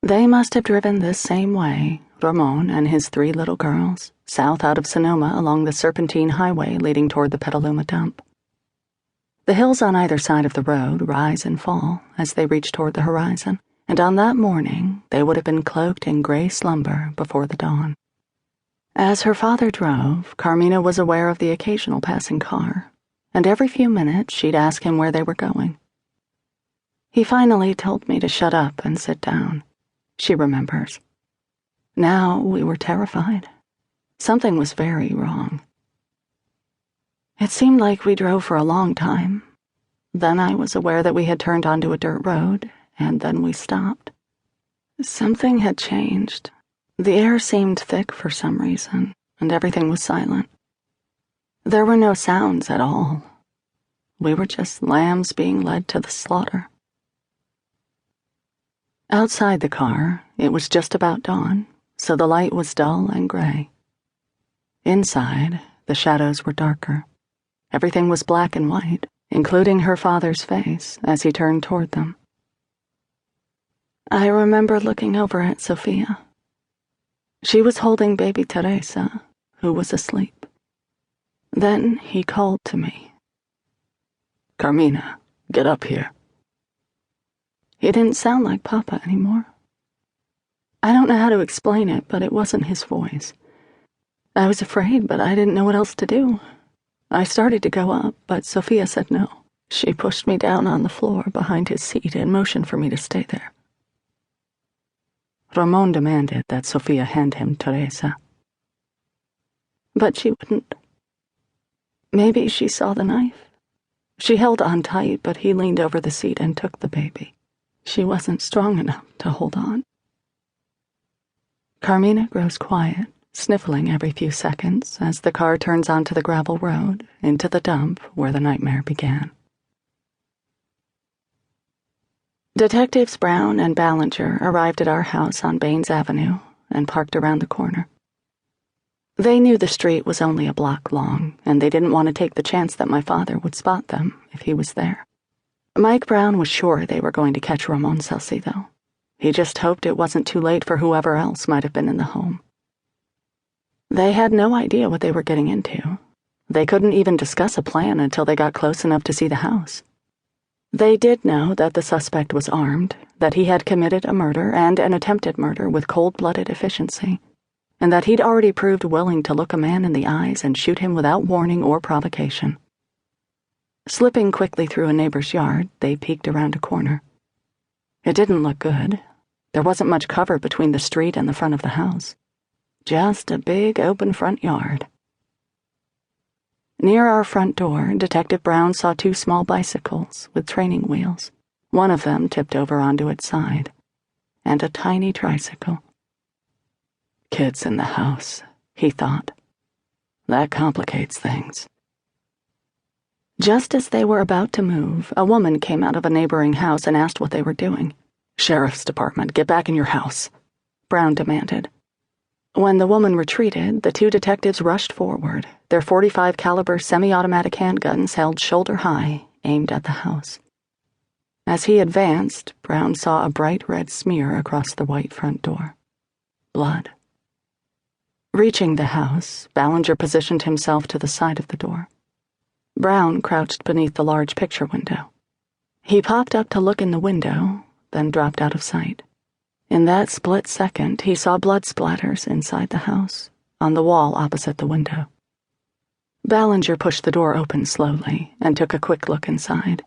They must have driven this same way, Ramon and his 3 little girls, south out of Sonoma along the serpentine highway leading toward the Petaluma dump. The hills on either side of the road rise and fall as they reach toward the horizon, and on that morning they would have been cloaked in gray slumber before the dawn. As her father drove, Carmina was aware of the occasional passing car, and every few minutes she'd ask him where they were going. He finally told me to shut up and sit down, she remembers. Now we were terrified. Something was very wrong. It seemed like we drove for a long time. Then I was aware that we had turned onto a dirt road, and then we stopped. Something had changed. The air seemed thick for some reason, and everything was silent. There were no sounds at all. We were just lambs being led to the slaughter. Outside the car, it was just about dawn, so the light was dull and gray. Inside, the shadows were darker. Everything was black and white, including her father's face as he turned toward them. I remember looking over at Sophia. She was holding baby Teresa, who was asleep. Then he called to me. "Carmina, get up here." He didn't sound like Papa anymore. I don't know how to explain it, but it wasn't his voice. I was afraid, but I didn't know what else to do. I started to go up, but Sophia said no. She pushed me down on the floor behind his seat and motioned for me to stay there. Ramon demanded that Sophia hand him Teresa. But she wouldn't. Maybe she saw the knife. She held on tight, but he leaned over the seat and took the baby. She wasn't strong enough to hold on. Carmina grows quiet, sniffling every few seconds as the car turns onto the gravel road into the dump where the nightmare began. Detectives Brown and Ballinger arrived at our house on Baines Avenue and parked around the corner. They knew the street was only a block long, and they didn't want to take the chance that my father would spot them if he was there. Mike Brown was sure they were going to catch Ramon Salcido. He just hoped it wasn't too late for whoever else might have been in the home. They had no idea what they were getting into. They couldn't even discuss a plan until they got close enough to see the house. They did know that the suspect was armed, that he had committed a murder and an attempted murder with cold-blooded efficiency, and that he'd already proved willing to look a man in the eyes and shoot him without warning or provocation. Slipping quickly through a neighbor's yard, they peeked around a corner. It didn't look good. There wasn't much cover between the street and the front of the house. Just a big open front yard. Near our front door, Detective Brown saw 2 small bicycles with training wheels. One of them tipped over onto its side, and a tiny tricycle. Kids in the house, he thought. That complicates things. Just as they were about to move, a woman came out of a neighboring house and asked what they were doing. "Sheriff's Department, get back in your house," Brown demanded. When the woman retreated, the 2 detectives rushed forward, their .45 caliber semi-automatic handguns held shoulder high, aimed at the house. As he advanced, Brown saw a bright red smear across the white front door. Blood. Reaching the house, Ballinger positioned himself to the side of the door. Brown crouched beneath the large picture window. He popped up to look in the window, then dropped out of sight. In that split second, he saw blood splatters inside the house, on the wall opposite the window. Ballinger pushed the door open slowly and took a quick look inside.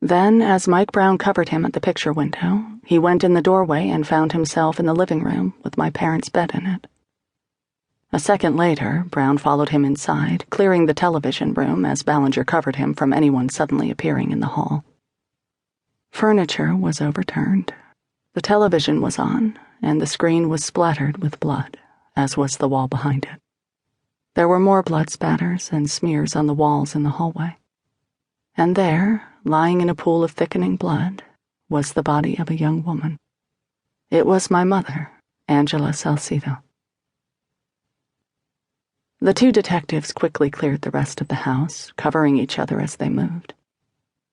Then, as Mike Brown covered him at the picture window, he went in the doorway and found himself in the living room with my parents' bed in it. A second later, Brown followed him inside, clearing the television room as Ballinger covered him from anyone suddenly appearing in the hall. Furniture was overturned. The television was on, and the screen was splattered with blood, as was the wall behind it. There were more blood spatters and smears on the walls in the hallway. And there, lying in a pool of thickening blood, was the body of a young woman. It was my mother, Angela Salcido. The 2 detectives quickly cleared the rest of the house, covering each other as they moved.